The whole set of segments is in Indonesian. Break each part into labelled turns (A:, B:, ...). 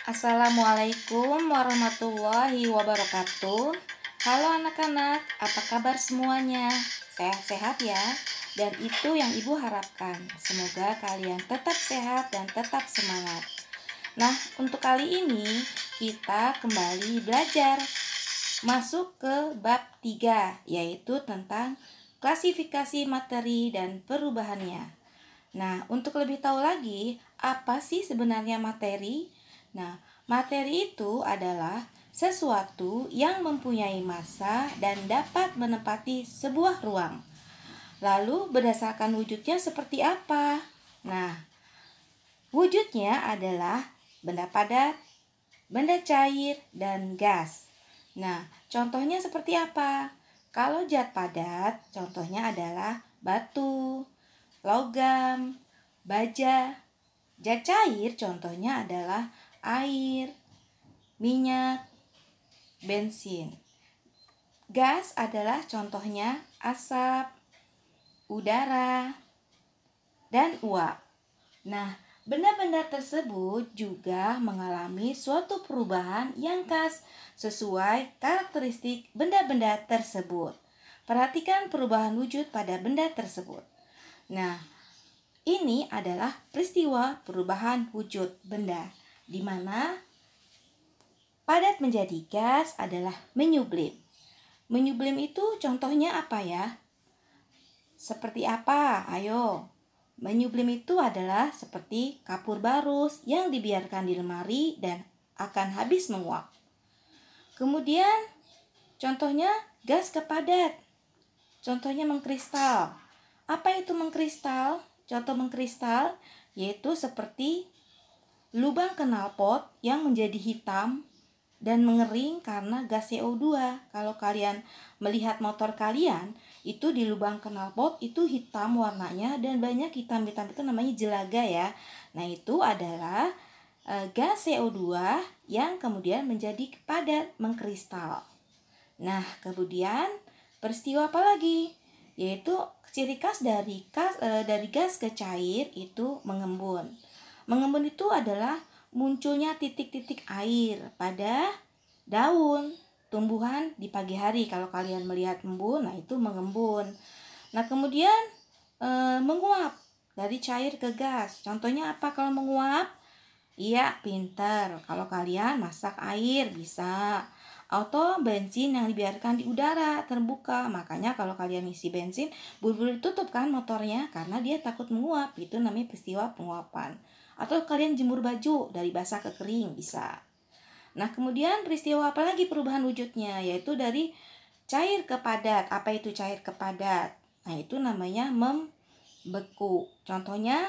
A: Assalamualaikum warahmatullahi wabarakatuh. Halo anak-anak, apa kabar semuanya? Sehat-sehat ya? Dan itu yang Ibu harapkan. Semoga kalian tetap sehat dan tetap semangat. Nah, untuk kali ini kita kembali belajar masuk ke bab 3, yaitu tentang klasifikasi materi dan perubahannya. Nah, untuk lebih tahu lagi, apa sih sebenarnya materi? Nah, materi itu adalah sesuatu yang mempunyai massa dan dapat menempati sebuah ruang. Lalu, berdasarkan wujudnya seperti apa? Nah, wujudnya adalah benda padat, benda cair, dan gas. Nah, contohnya seperti apa? Kalau zat padat, contohnya adalah batu, logam, baja. Zat cair contohnya adalah air, minyak, bensin. Gas adalah contohnya asap, udara, dan uap. Nah, benda-benda tersebut juga mengalami suatu perubahan yang khas sesuai karakteristik benda-benda tersebut. Perhatikan perubahan wujud pada benda tersebut. Nah, ini adalah peristiwa perubahan wujud benda, di mana padat menjadi gas adalah menyublim. Menyublim itu contohnya apa ya? Seperti apa? Ayo. Menyublim itu adalah seperti kapur barus yang dibiarkan di lemari dan akan habis menguap. Kemudian contohnya gas kepadat. Contohnya mengkristal. Apa itu mengkristal? Contoh mengkristal yaitu seperti lubang knalpot yang menjadi hitam dan mengering karena gas CO2. Kalau kalian melihat motor kalian, itu di lubang knalpot itu hitam warnanya dan banyak hitam-hitam itu namanya jelaga ya. Nah, itu adalah gas CO2 yang kemudian menjadi padat mengkristal. Nah, kemudian peristiwa apa lagi? Yaitu ciri khas dari gas ke cair itu mengembun. Mengembun itu adalah munculnya titik-titik air pada daun tumbuhan di pagi hari. Kalau kalian melihat embun, nah itu mengembun. Nah, kemudian menguap dari cair ke gas. Contohnya apa kalau menguap? Iya, pinter. Kalau kalian masak air bisa. Atau bensin yang dibiarkan di udara terbuka. Makanya kalau kalian isi bensin, buru-buru ditutup kan motornya karena dia takut menguap. Itu namanya peristiwa penguapan. Atau kalian jemur baju dari basah ke kering bisa. Nah, kemudian peristiwa apa lagi perubahan wujudnya? Yaitu dari cair ke padat. Apa itu cair ke padat? Nah, itu namanya membeku. Contohnya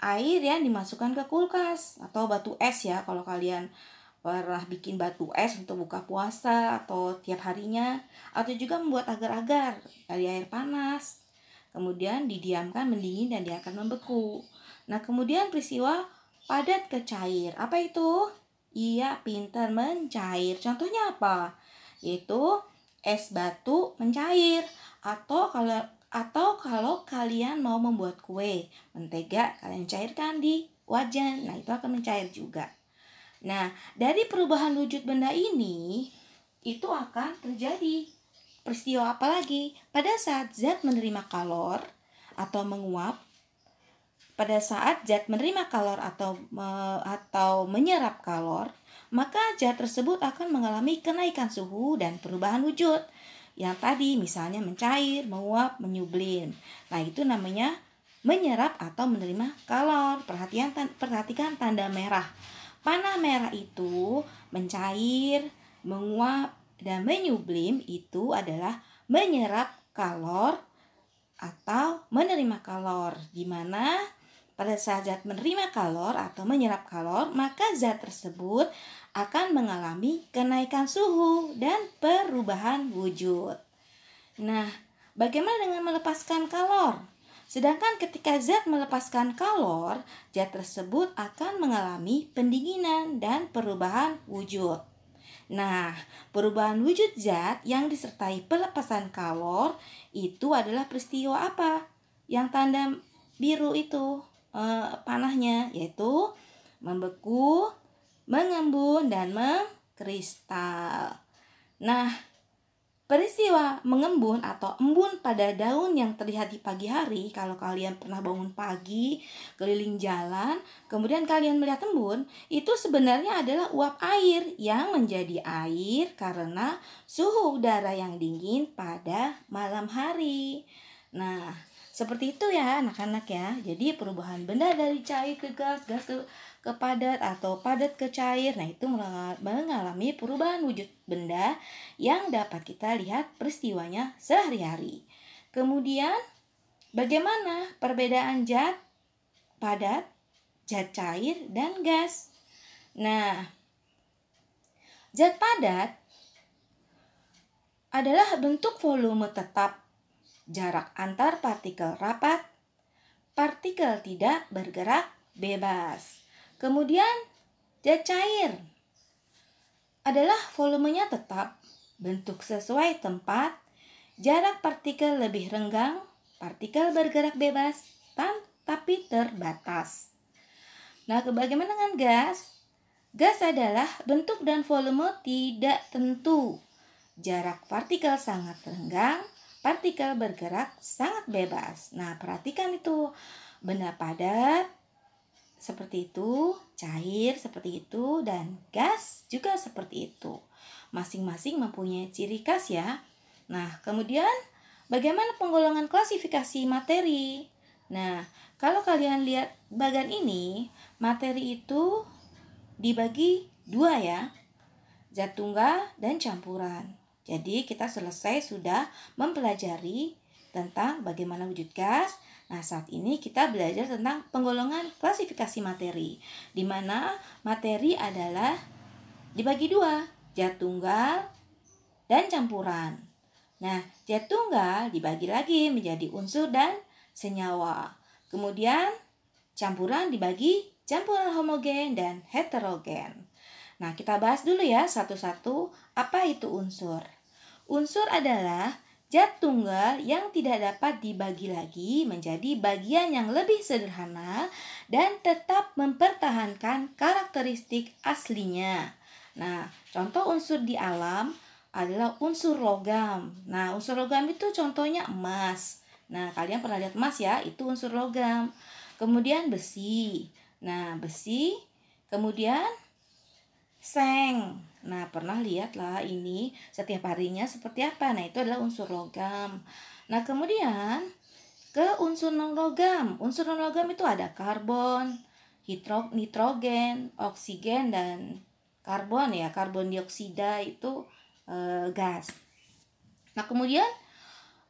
A: air yang dimasukkan ke kulkas atau batu es ya. Kalau kalian pernah bikin batu es untuk buka puasa atau tiap harinya, atau juga membuat agar-agar dari air panas, kemudian didiamkan mendingin dan dia akan membeku. Nah, kemudian peristiwa padat ke cair, apa itu? Iya, pintar, mencair. Contohnya apa? Yaitu es batu mencair. Atau kalau kalian mau membuat kue mentega, kalian cairkan di wajan. Nah, itu akan mencair juga. Nah, dari perubahan wujud benda ini, itu akan terjadi peristiwa apa lagi? Pada saat zat menerima kalor atau menguap, pada saat zat menerima kalor atau menyerap kalor, maka zat tersebut akan mengalami kenaikan suhu dan perubahan wujud. Yang tadi misalnya mencair, menguap, menyublim. Nah, itu namanya menyerap atau menerima kalor. Perhatikan tanda merah. Panah merah itu mencair, menguap, dan menyublim itu adalah menyerap kalor atau menerima kalor. Di mana pada saat zat menerima kalor atau menyerap kalor, maka zat tersebut akan mengalami kenaikan suhu dan perubahan wujud. Nah, bagaimana dengan melepaskan kalor? Sedangkan ketika zat melepaskan kalor, zat tersebut akan mengalami pendinginan dan perubahan wujud. Nah, perubahan wujud zat yang disertai pelepasan kalor itu adalah peristiwa apa? Yang tanda biru itu panahnya, yaitu membeku, mengembun, dan mengkristal. Nah, peristiwa mengembun atau embun pada daun yang terlihat di pagi hari, kalau kalian pernah bangun pagi, keliling jalan, kemudian kalian melihat embun, itu sebenarnya adalah uap air yang menjadi air karena suhu udara yang dingin pada malam hari. Nah, seperti itu ya anak-anak ya. Jadi perubahan benda dari cair ke gas, gas ke padat atau padat ke cair. Nah, itu mengalami perubahan wujud benda yang dapat kita lihat peristiwanya sehari-hari. Kemudian, bagaimana perbedaan zat padat, zat cair, dan gas? Nah, zat padat adalah bentuk volume tetap, jarak antar partikel rapat, partikel tidak bergerak bebas. Kemudian, zat cair adalah volumenya tetap, bentuk sesuai tempat, jarak partikel lebih renggang, partikel bergerak bebas, tapi terbatas. Nah, bagaimana dengan gas? Gas adalah bentuk dan volume tidak tentu. Jarak partikel sangat renggang, partikel bergerak sangat bebas. Nah, perhatikan itu. Benda padat seperti itu, cair seperti itu, dan gas juga seperti itu. Masing-masing mempunyai ciri khas ya. Nah, kemudian bagaimana penggolongan klasifikasi materi? Nah, kalau kalian lihat bagian ini, materi itu dibagi dua ya, zat tunggal dan campuran. Jadi kita selesai sudah mempelajari tentang bagaimana wujud gas. Nah, saat ini kita belajar tentang penggolongan klasifikasi materi, di mana materi adalah dibagi dua, zat tunggal dan campuran. Nah, zat tunggal dibagi lagi menjadi unsur dan senyawa. Kemudian campuran dibagi campuran homogen dan heterogen. Nah, kita bahas dulu ya satu-satu apa itu unsur. Unsur adalah zat tunggal yang tidak dapat dibagi lagi menjadi bagian yang lebih sederhana dan tetap mempertahankan karakteristik aslinya. Nah, contoh unsur di alam adalah unsur logam. Nah, unsur logam itu contohnya emas. Nah, kalian pernah lihat emas ya, itu unsur logam. Kemudian besi. Nah, besi. Kemudian seng. Nah, pernah lihat lah ini setiap harinya seperti apa. Nah, itu adalah unsur logam. Nah, kemudian ke unsur non-logam. Unsur non-logam itu ada karbon, nitrogen, oksigen, dan karbon ya. Karbon dioksida itu gas. Nah, kemudian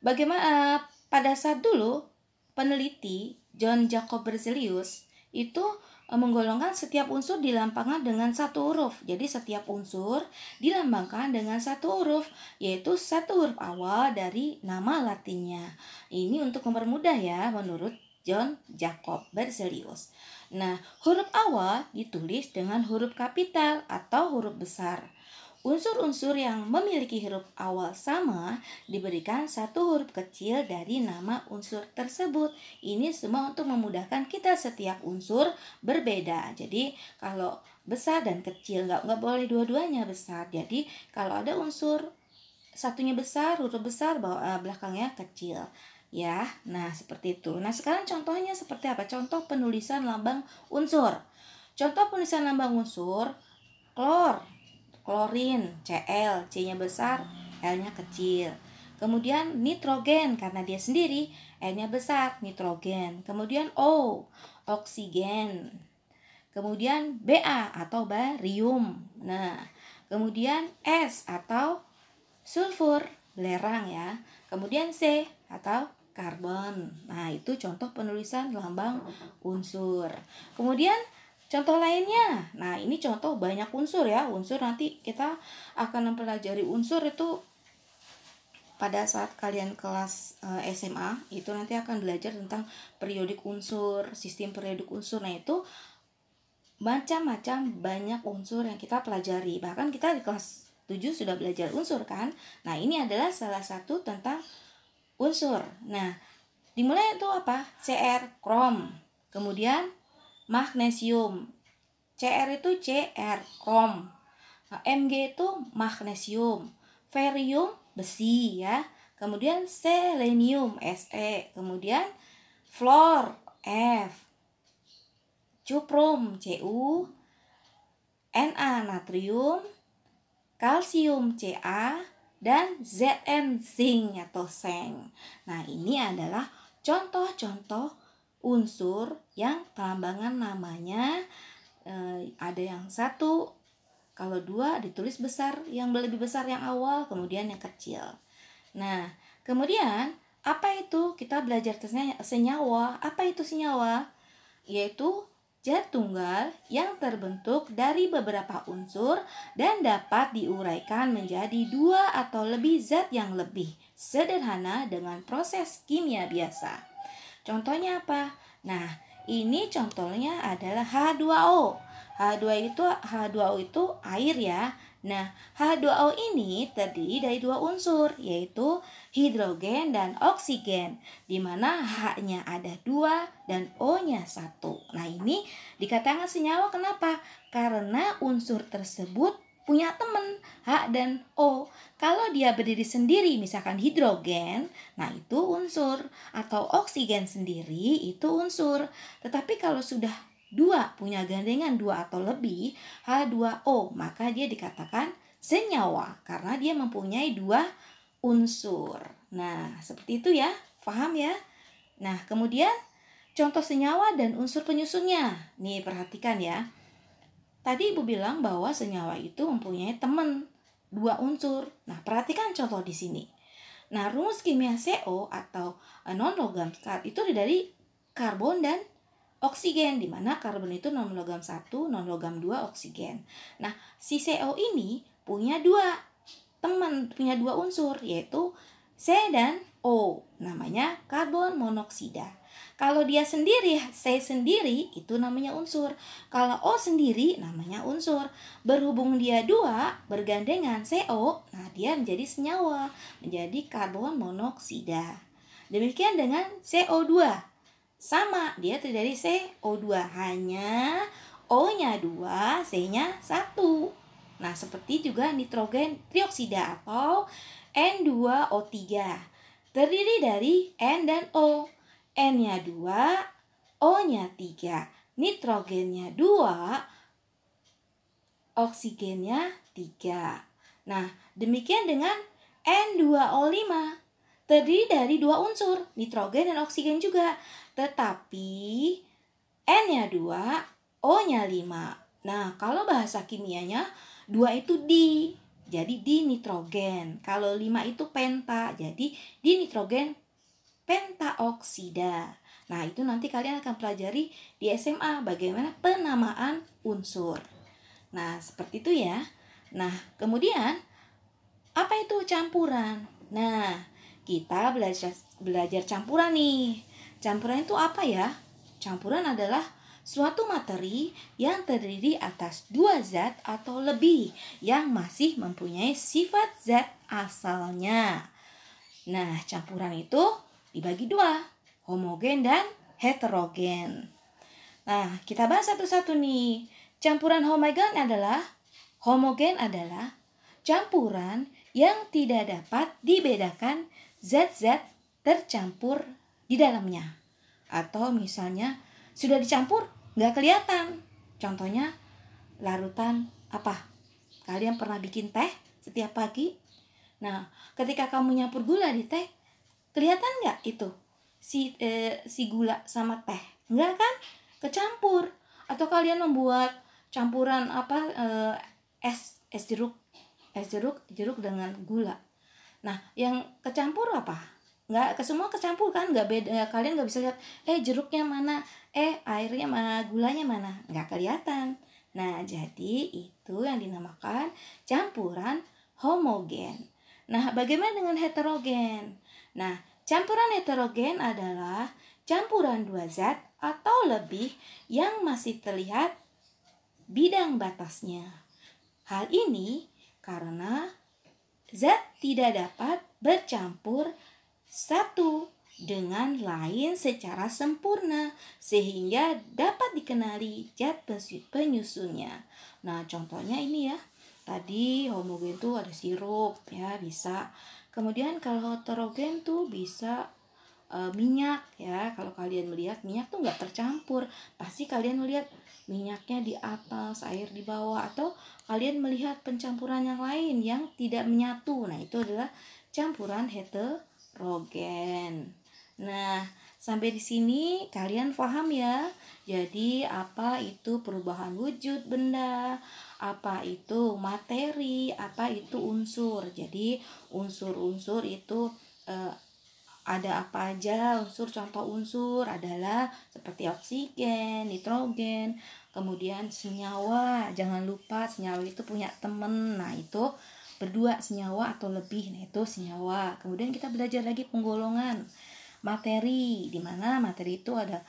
A: bagaimana pada saat dulu peneliti John Jacob Berzelius itu menggolongkan setiap unsur dilambangkan dengan satu huruf. Jadi setiap unsur dilambangkan dengan satu huruf, yaitu satu huruf awal dari nama latinnya. Ini untuk mempermudah ya menurut John Jacob Berzelius. Nah, huruf awal ditulis dengan huruf kapital atau huruf besar. Unsur-unsur yang memiliki huruf awal sama diberikan satu huruf kecil dari nama unsur tersebut. Ini semua untuk memudahkan kita, setiap unsur berbeda. Jadi kalau besar dan kecil nggak boleh dua-duanya besar. Jadi kalau ada unsur satunya besar, huruf besar, belakangnya kecil. Ya, nah seperti itu. Nah sekarang contohnya seperti apa? Contoh penulisan lambang unsur. Contoh penulisan lambang unsur, klorin, Cl, C-nya besar, L-nya kecil. Kemudian nitrogen, karena dia sendiri, N-nya besar, nitrogen. Kemudian O, oksigen. Kemudian Ba atau barium. Nah, kemudian S atau sulfur, belerang ya. Kemudian C atau karbon. Nah, itu contoh penulisan lambang unsur. Kemudian contoh lainnya, nah ini contoh banyak unsur ya. Unsur nanti kita akan mempelajari unsur itu pada saat kalian kelas SMA. Itu nanti akan belajar tentang periodik unsur, sistem periodik unsur. Nah itu macam-macam banyak unsur yang kita pelajari. Bahkan kita di kelas 7 sudah belajar unsur kan. Nah ini adalah salah satu tentang unsur. Nah dimulai itu apa? Cr, krom. Kemudian magnesium, Cr itu Cr, krom. Nah, Mg itu magnesium, ferium besi ya. Kemudian selenium Se, kemudian fluor F, cuprum Cu, Na natrium, kalsium Ca, dan Zn zinc atau seng. Nah, ini adalah contoh-contoh unsur yang pelambangan namanya ada yang satu, kalau dua ditulis besar, yang lebih besar yang awal, kemudian yang kecil. Nah, kemudian apa itu? Kita belajar senyawa. Apa itu senyawa? Yaitu zat tunggal yang terbentuk dari beberapa unsur dan dapat diuraikan menjadi dua atau lebih zat yang lebih sederhana dengan proses kimia biasa. Contohnya apa? Nah, ini contohnya adalah H2O. H2O itu air ya. Nah, H2O ini terdiri dari dua unsur, yaitu hidrogen dan oksigen, di mana H-nya ada 2 dan O-nya 1. Nah, ini dikatakan senyawa kenapa? Karena unsur tersebut punya teman H dan O. Kalau dia berdiri sendiri, misalkan hidrogen, nah itu unsur, atau oksigen sendiri itu unsur. Tetapi kalau sudah dua, punya gandengan 2 atau lebih, H2O, maka dia dikatakan senyawa karena dia mempunyai 2 unsur. Nah, seperti itu ya, paham ya? Nah, kemudian contoh senyawa dan unsur penyusunnya. Nih, perhatikan ya. Tadi Ibu bilang bahwa senyawa itu mempunyai teman 2 unsur. Nah, perhatikan contoh di sini. Nah, rumus kimia CO atau non-logam itu dari karbon dan oksigen, di mana karbon itu non-logam 1, non-logam 2 oksigen. Nah, si CO ini punya 2 teman, punya 2 unsur, yaitu C dan O. Namanya karbon monoksida. Kalau dia sendiri, C sendiri, itu namanya unsur. Kalau O sendiri, namanya unsur. Berhubung dia 2, bergandengan CO, nah dia menjadi senyawa, menjadi karbon monoksida. Demikian dengan CO2. Sama, dia terdiri dari CO2, hanya O-nya 2, C-nya 1. Nah, seperti juga nitrogen trioksida atau N2O3. Terdiri dari N dan O. N-nya 2, O-nya 3. Nitrogennya 2, oksigennya 3. Nah, demikian dengan N2O5. Terdiri dari 2 unsur, nitrogen dan oksigen juga. Tetapi N-nya 2, O-nya 5. Nah, kalau bahasa kimianya 2 itu di. Jadi dinitrogen. Kalau 5 itu penta. Jadi dinitrogen pentaoksida. Nah, itu nanti kalian akan pelajari di SMA bagaimana penamaan unsur. Nah, seperti itu ya. Nah, kemudian apa itu campuran? Nah, kita belajar campuran nih. Campuran itu apa ya? Campuran adalah suatu materi yang terdiri atas 2 zat atau lebih yang masih mempunyai sifat zat asalnya. Nah, campuran itu dibagi 2, homogen dan heterogen. Nah, kita bahas satu-satu nih. Campuran homogen adalah campuran yang tidak dapat dibedakan zat-zat tercampur di dalamnya. Atau misalnya sudah dicampur nggak kelihatan. Contohnya larutan apa? Kalian pernah bikin teh setiap pagi? Nah, ketika kamu nyampur gula di teh, kelihatan nggak itu si gula sama teh? Nggak kan? Kecampur. Atau kalian membuat campuran es jeruk dengan gula. Nah, yang kecampur apa? Nggak, semua kecampur kan? Nggak beda. Kalian nggak bisa lihat, jeruknya mana, airnya mana, gulanya mana. Nggak kelihatan. Nah, jadi itu yang dinamakan campuran homogen. Nah, bagaimana dengan heterogen? Nah, campuran heterogen adalah campuran 2 zat atau lebih yang masih terlihat bidang batasnya. Hal ini karena zat tidak dapat bercampur satu dengan lain secara sempurna sehingga dapat dikenali zat penyusunnya. Nah, contohnya ini ya. Tadi homogen tuh ada sirup ya, bisa. Kemudian kalau heterogen tuh bisa minyak ya. Kalau kalian melihat minyak tuh nggak tercampur, pasti kalian melihat minyaknya di atas, air di bawah, atau kalian melihat pencampuran yang lain yang tidak menyatu. Nah, itu adalah campuran heterogen. Nah, sampai di sini kalian paham ya? Jadi, apa itu perubahan wujud benda? Apa itu materi? Apa itu unsur? Jadi, unsur-unsur itu ada apa aja unsur. Contoh unsur adalah seperti oksigen, nitrogen, kemudian senyawa. Jangan lupa senyawa itu punya temen. Nah, itu berdua senyawa atau lebih. Nah, itu senyawa. Kemudian kita belajar lagi penggolongan materi, di mana materi itu ada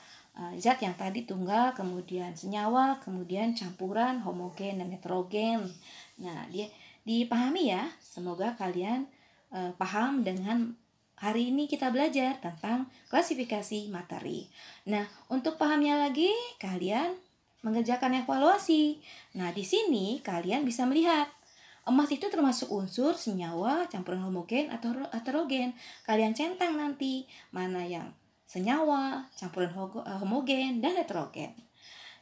A: zat yang tadi tunggal, kemudian senyawa, kemudian campuran, homogen dan heterogen. Nah, dia dipahami ya. Semoga kalian paham dengan hari ini kita belajar tentang klasifikasi materi. Nah, untuk pahamnya lagi, kalian mengerjakan evaluasi. Nah, di sini kalian bisa melihat emas itu termasuk unsur, senyawa, campuran homogen atau heterogen. Kalian centang nanti mana yang senyawa, campuran homogen, dan heterogen.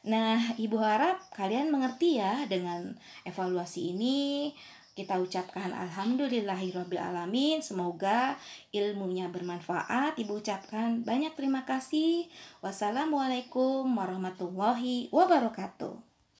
A: Nah, Ibu harap kalian mengerti ya dengan evaluasi ini. Kita ucapkan alhamdulillahirrabbilalamin. Semoga ilmunya bermanfaat. Ibu ucapkan banyak terima kasih. Wassalamualaikum warahmatullahi wabarakatuh.